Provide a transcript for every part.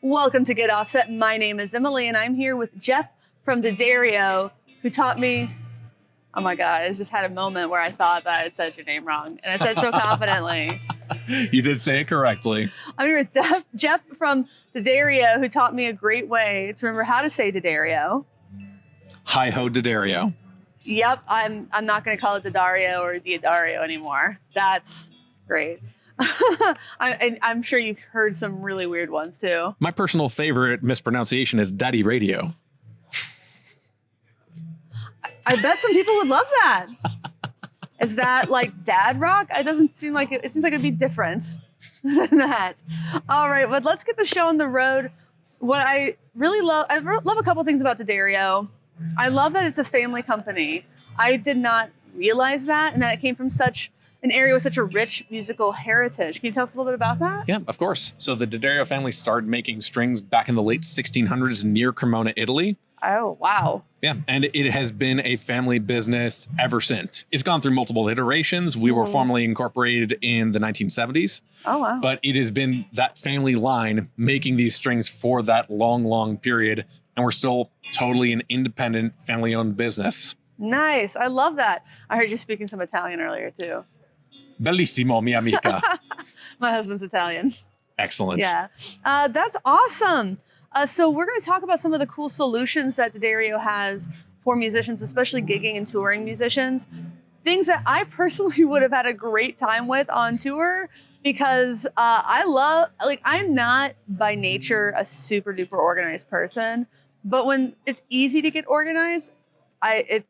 Welcome to Get Offset. My name is Emily, and I'm here with Jeff from D'Addario, who taught me. Oh my God, I just had a moment where I thought that I had said your name wrong, and I said so confidently. You did say it correctly. I'm here with Jeff from D'Addario, who taught me a great way to remember how to say D'Addario. Hi-ho D'Addario. Yep, I'm not going to call it D'Addario or D'Addario anymore. That's great. I'm sure you've heard some really weird ones too. My personal favorite mispronunciation is Daddy Radio. I bet some people would love that. Is that like dad rock? It doesn't seem like it. It seems like it'd be different than that. All right, but let's get the show on the road. What I really love, I love a couple things about D'Addario. I love that it's a family company. I did not realize that, and that it came from such an area with such a rich musical heritage. Can you tell us a little bit about that? Yeah, of course. So the D'Addario family started making strings back in the late 1600s near Cremona, Italy. Oh, wow. Yeah, and it has been a family business ever since. It's gone through multiple iterations. We were formally incorporated in the 1970s. Oh, wow. But it has been that family line making these strings for that long, long period. And we're still totally an independent, family-owned business. Nice. I love that. I heard you speaking some Italian earlier, too. Bellissimo, mia amica. My husband's Italian. Excellent. Yeah. That's awesome. So we're going to talk about some of the cool solutions that D'Addario has for musicians, especially gigging and touring musicians. Things that I personally would have had a great time with on tour because I'm not by nature a super duper organized person, but when it's easy to get organized, I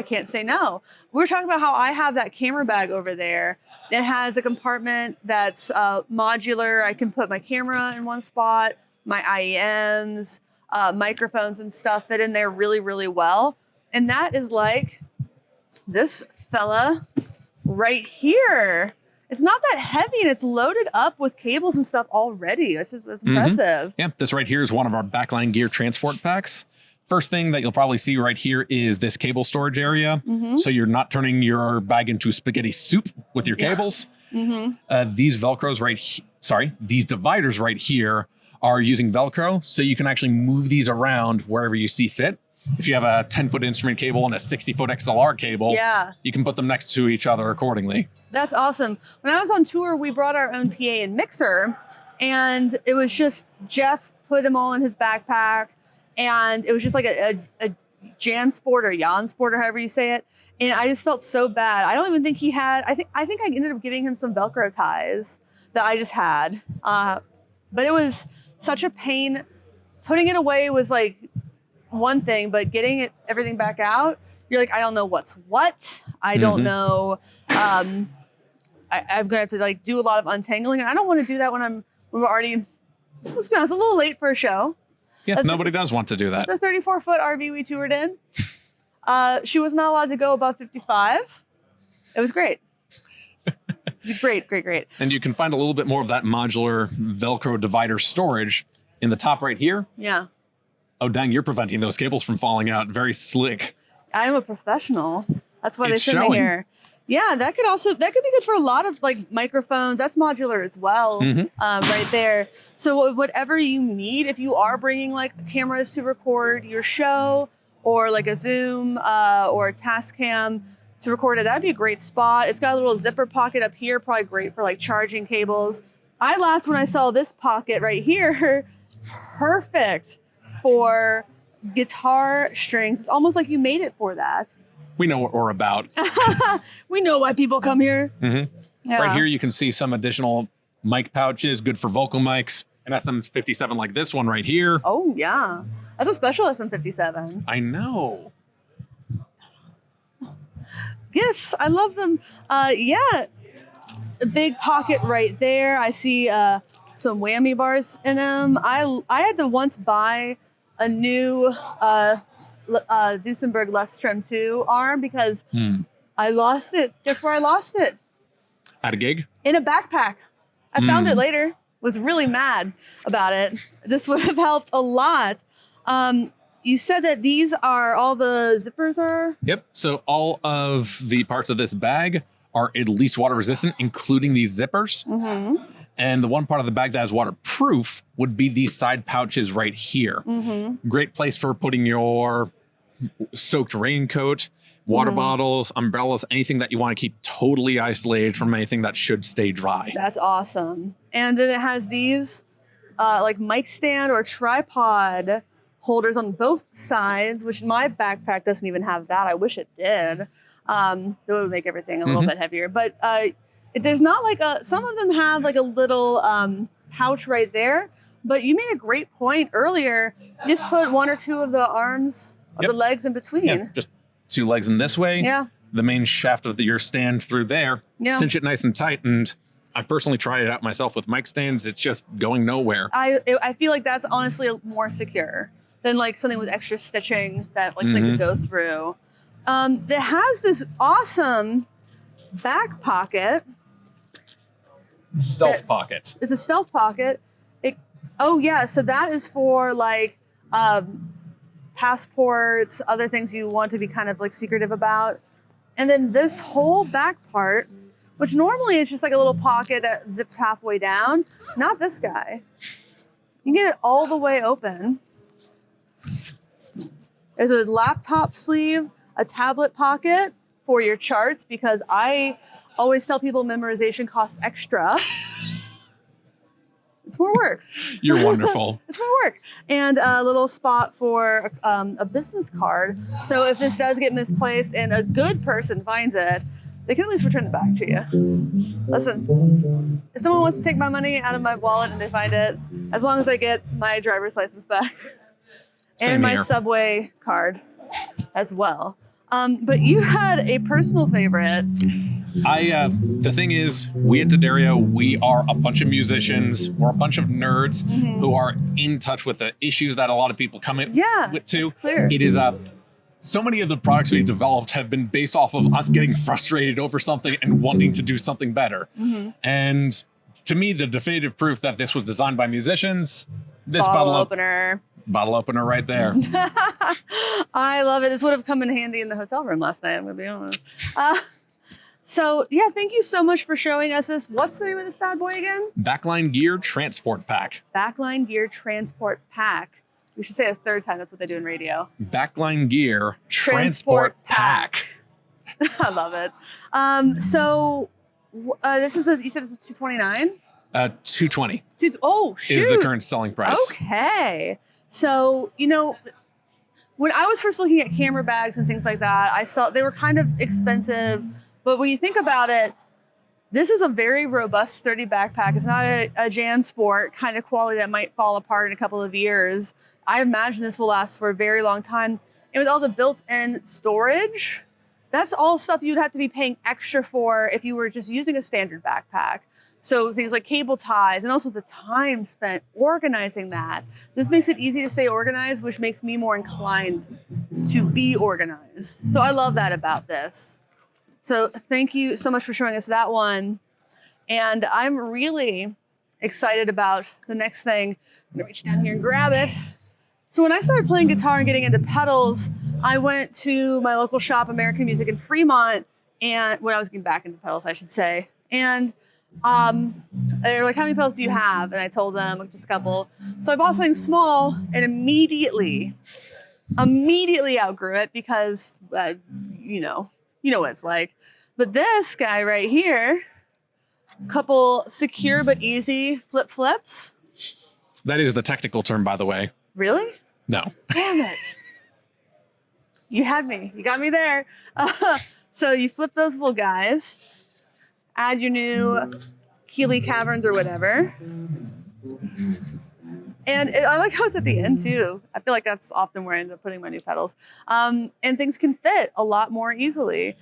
can't say no. We're talking about how I have that camera bag over there. It has a compartment that's modular. I can put my camera in one spot, my IEMs, microphones and stuff fit in there really, really well. And that is like this fella right here. It's not that heavy and it's loaded up with cables and stuff already. That's impressive. Yeah, this right here is one of our Backline gear transport packs. First thing that you'll probably see right here is this cable storage area. So you're not turning your bag into spaghetti soup with your cables. These Velcros these dividers right here are using Velcro, so you can actually move these around wherever you see fit. If you have a 10-foot instrument cable and a 60-foot XLR cable, you can put them next to each other accordingly. That's awesome. When I was on tour, we brought our own PA and mixer, and it was just Jeff put them all in his backpack. And it was just like a Jansport or Jansport or however you say it. And I just felt so bad. I don't even think he had, I think I ended up giving him some Velcro ties that I just had. But it was such a pain. Putting it away was like one thing, but getting everything back out, you're like, I don't know what's what. I don't know. I'm going to have to like do a lot of untangling. And I don't want to do that when we're already, let's be honest, a little late for a show. Yeah, nobody does want to do that. The 34-foot RV we toured in. She was not allowed to go above 55. It was great. Great. And you can find a little bit more of that modular Velcro divider storage in the top right here. Yeah. Oh, dang, you're preventing those cables from falling out. Very slick. I am a professional. That's why It's they sent showing. me here. Yeah, that could be good for a lot of like microphones. That's modular as well, right there. So whatever you need, if you are bringing like cameras to record your show or like a Zoom or a Tascam to record it, that'd be a great spot. It's got a little zipper pocket up here, probably great for like charging cables. I laughed when I saw this pocket right here. Perfect for guitar strings. It's almost like you made it for that. We know what we're about. We know why people come here. Yeah. Right here, you can see some additional mic pouches, good for vocal mics. An SM57 like this one right here. Oh, yeah. That's a special SM57. I know. Gifts. I love them. Yeah. A big pocket right there. I see some whammy bars in them. I had to once buy a new Duesenberg Les Trem 2 arm because I lost it. Guess where I lost it? At a gig? In a backpack. I found it later. Was really mad about it. This would have helped a lot. You said that these are all the zippers are? Yep. So all of the parts of this bag are at least water resistant, including these zippers. And the one part of the bag that is waterproof would be these side pouches right here. Great place for putting your soaked raincoat, water bottles, umbrellas, anything that you want to keep totally isolated from anything that should stay dry. That's awesome. And then it has these like mic stand or tripod holders on both sides, which my backpack doesn't even have that. I wish it did. That would make everything a little bit heavier. But there's not like some of them have like a little pouch right there. But you made a great point earlier. You just put one or two of the arms of the legs in between. Yeah, just 2 legs in this way. Yeah. The main shaft of your stand through there. Yeah. Cinch it nice and tight. And I personally tried it out myself with mic stands. It's just going nowhere. I feel like that's honestly more secure than like something with extra stitching that like something could go through. That has this awesome back pocket. Stealth pocket. It's a stealth pocket. So that is for like passports, other things you want to be kind of like secretive about. And then this whole back part, which normally is just like a little pocket that zips halfway down, not this guy. You can get it all the way open. There's a laptop sleeve, a tablet pocket for your charts, because I always tell people memorization costs extra. It's more work. You're wonderful. It's more work. And a little spot for a business card. So if this does get misplaced and a good person finds it, they can at least return it back to you. Listen, if someone wants to take my money out of my wallet and they find it, as long as I get my driver's license back and my subway card as well. But you had a personal favorite. The thing is, we at D'Addario, we are a bunch of musicians. We're a bunch of nerds who are in touch with the issues that a lot of people come in with too. It's clear. It is so many of the products we developed have been based off of us getting frustrated over something and wanting to do something better. And to me, the definitive proof that this was designed by musicians, this bottle opener right there. I love it. This would have come in handy in the hotel room last night, I'm going to be honest. So, yeah, thank you so much for showing us this. What's the name of this bad boy again? Backline Gear Transport Pack. Backline Gear Transport Pack. We should say it a third time. That's what they do in radio. Backline Gear Transport Pack. I love it. This is, you said this is $229? $220. Oh, shoot. Is the current selling price. Okay. So, when I was first looking at camera bags and things like that, I saw they were kind of expensive. But when you think about it, this is a very robust, sturdy backpack. It's not a JanSport kind of quality that might fall apart in a couple of years. I imagine this will last for a very long time. And with all the built-in storage, that's all stuff you'd have to be paying extra for if you were just using a standard backpack. So things like cable ties and also the time spent organizing that. This makes it easy to stay organized, which makes me more inclined to be organized. So I love that about this. So thank you so much for showing us that one. And I'm really excited about the next thing. I'm gonna reach down here and grab it. So when I started playing guitar and getting into pedals, I went to my local shop, American Music in Fremont, and when I was getting back into pedals, I should say. And they're like, how many pedals do you have? And I told them like, just a couple. So I bought something small and immediately outgrew it because, you know what it's like. But this guy right here, couple secure but easy flip-flips. That is the technical term, by the way. Really? No. Damn it. You had me. You got me there. So you flip those little guys, add your new Keeley Caverns or whatever. And I like how it's at the end too. I feel like that's often where I end up putting my new pedals. And things can fit a lot more easily.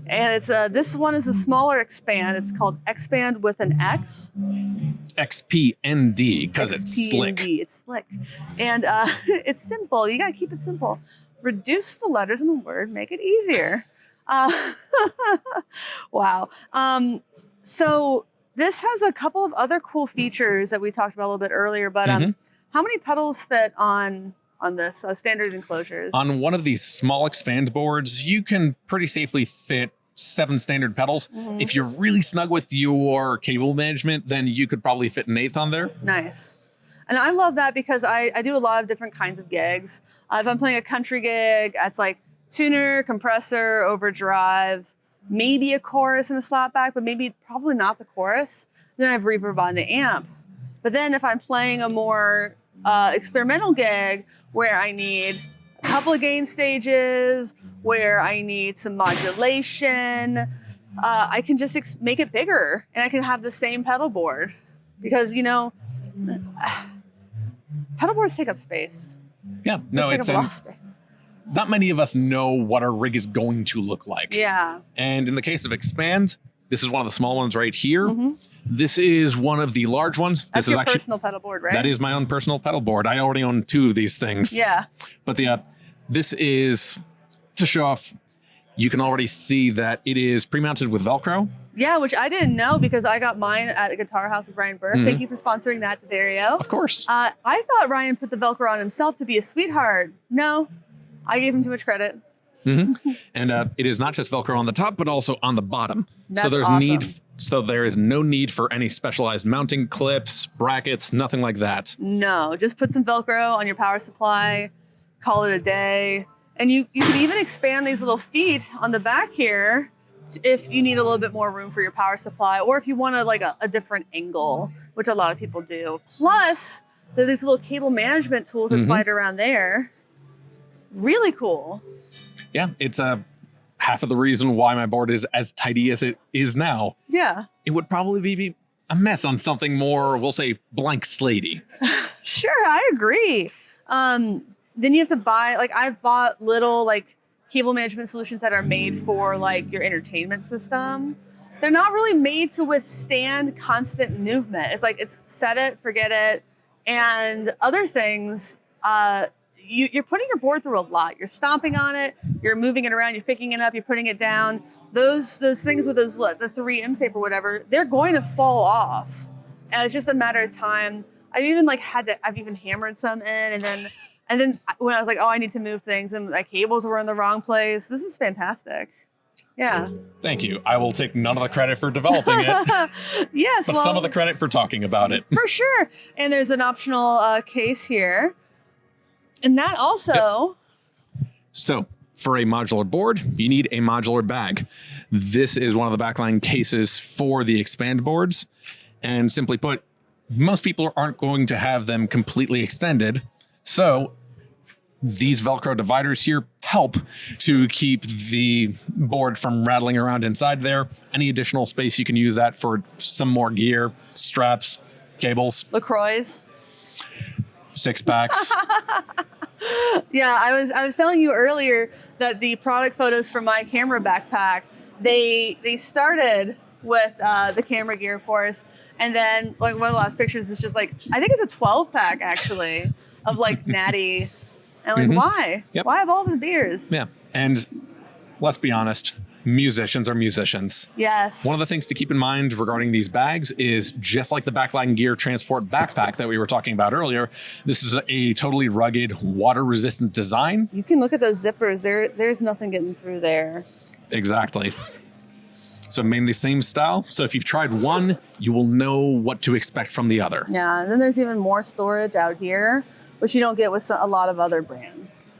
And it's this one is a smaller expand. It's called XPand with an X. XPND because it's slick. It's slick. And it's simple. You gotta keep it simple. Reduce the letters in the word, make it easier. Wow. So this has a couple of other cool features that we talked about a little bit earlier, but how many pedals fit on this standard enclosures? On one of these small expand boards, you can pretty safely fit 7 standard pedals. If you're really snug with your cable management, then you could probably fit an 8th on there. Nice. And I love that because I do a lot of different kinds of gigs. If I'm playing a country gig, it's like tuner, compressor, overdrive, maybe a chorus and a slapback, but probably not the chorus. Then I have reverb on the amp. But then if I'm playing a more experimental gig where I need a couple of gain stages, where I need some modulation, I can just make it bigger and I can have the same pedal board because, pedal boards take up space. Yeah, no, it's a lot of space. Not many of us know what our rig is going to look like. Yeah. And in the case of Expand, this is one of the small ones right here. This is one of the large ones. That's this your is actually personal pedal board, right? That is my own personal pedal board. I already own 2 of these things. Yeah. But this is to show off. You can already see that it is pre-mounted with Velcro. Yeah, which I didn't know because I got mine at the Guitar House with Ryan Burke. Thank you for sponsoring that, Dario. Of course. I thought Ryan put the Velcro on himself to be a sweetheart. No, I gave him too much credit. And it is not just Velcro on the top, but also on the bottom. That's so there's awesome. So there is no need for any specialized mounting clips, brackets, nothing like that. No, just put some Velcro on your power supply, call it a day. And you can even expand these little feet on the back here if you need a little bit more room for your power supply, or if you want a different angle, which a lot of people do. Plus, there are these little cable management tools that slide around there. Really cool. Yeah, it's half of the reason why my board is as tidy as it is now. Yeah. It would probably be a mess on something more, we'll say, blank slatey. Sure, I agree. Then you have to buy, I've bought little cable management solutions that are made for your entertainment system. They're not really made to withstand constant movement. It's set it, forget it. And other things, you're putting your board through a lot. You're stomping on it, you're moving it around, you're picking it up, you're putting it down. Those things with the 3M tape or whatever, they're going to fall off. And it's just a matter of time. I've even hammered some in, and then when I was like, oh, I need to move things, and my cables were in the wrong place. This is fantastic. Yeah. Thank you. I will take none of the credit for developing it. Yes. But some of the credit for talking about it. For sure. And there's an optional case here. And that also. Yep. So for a modular board, you need a modular bag. This is one of the Backline cases for the Expand boards. And simply put, most people aren't going to have them completely extended. So these Velcro dividers here help to keep the board from rattling around inside there. Any additional space, you can use that for some more gear, straps, cables. LaCroix. 6-packs. Yeah, I was telling you earlier that the product photos for my camera backpack, they started with the camera gear, of course, and then one of the last pictures is just I think it's a 12-pack actually of Natty. And why? Yep. Why have all the beers? Yeah, and let's be honest, musicians are musicians. Yes. One of the things to keep in mind regarding these bags is just like the Backline Gear Transport Backpack that we were talking about earlier, this is a totally rugged, water-resistant design. You can look at those zippers. There's nothing getting through there. Exactly. So mainly same style. So if you've tried one, you will know what to expect from the other. Yeah, and then there's even more storage out here, which you don't get with a lot of other brands,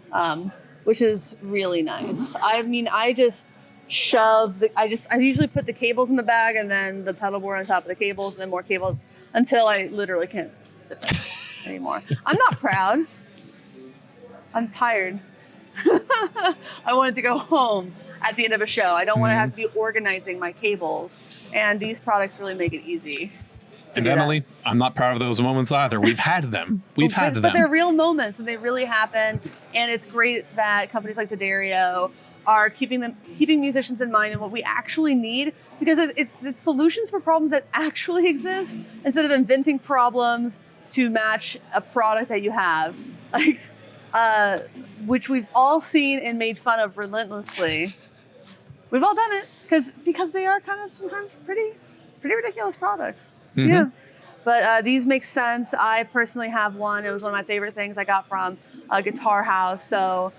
which is really nice. I mean, I just shove I usually put the cables in the bag and then the pedal board on top of the cables and then more cables until I literally can't zip it anymore. I'm not proud. I'm tired. I wanted to go home at the end of a show. I don't want to have to be organizing my cables, and these products really make it easy. And Emily, I'm not proud of those moments either. We've had them. But they're real moments, and they really happen. And it's great that companies like Dario are keeping musicians in mind and what we actually need, because it's solutions for problems that actually exist instead of inventing problems to match a product that you have, which we've all seen and made fun of relentlessly. We've all done it because they are kind of sometimes pretty ridiculous products. Yeah. But these make sense. I personally have one. It was one of my favorite things I got from Guitar House. So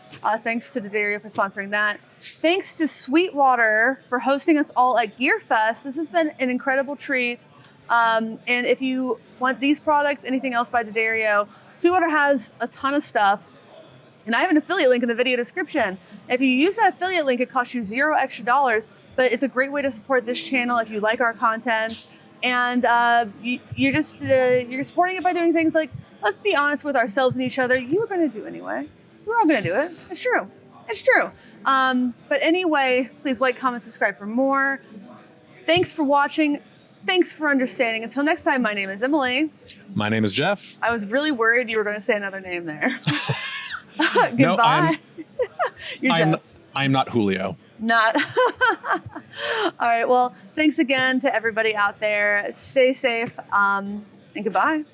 thanks to D'Addario for sponsoring that. Thanks to Sweetwater for hosting us all at Gear Fest. This has been an incredible treat. And if you want these products, anything else by D'Addario, Sweetwater has a ton of stuff. And I have an affiliate link in the video description. If you use that affiliate link, it costs you $0 extra, but it's a great way to support this channel if you like our content. And you're supporting it by doing things like, let's be honest with ourselves and each other. You were going to do anyway. We're all going to do it. It's true. It's true. But anyway, please like, comment, subscribe for more. Thanks for watching. Thanks for understanding. Until next time, my name is Emily. My name is Jeff. I was really worried you were going to say another name there. No, Goodbye. I'm not Julio. Not. All right. Well, thanks again to everybody out there. Stay safe and goodbye.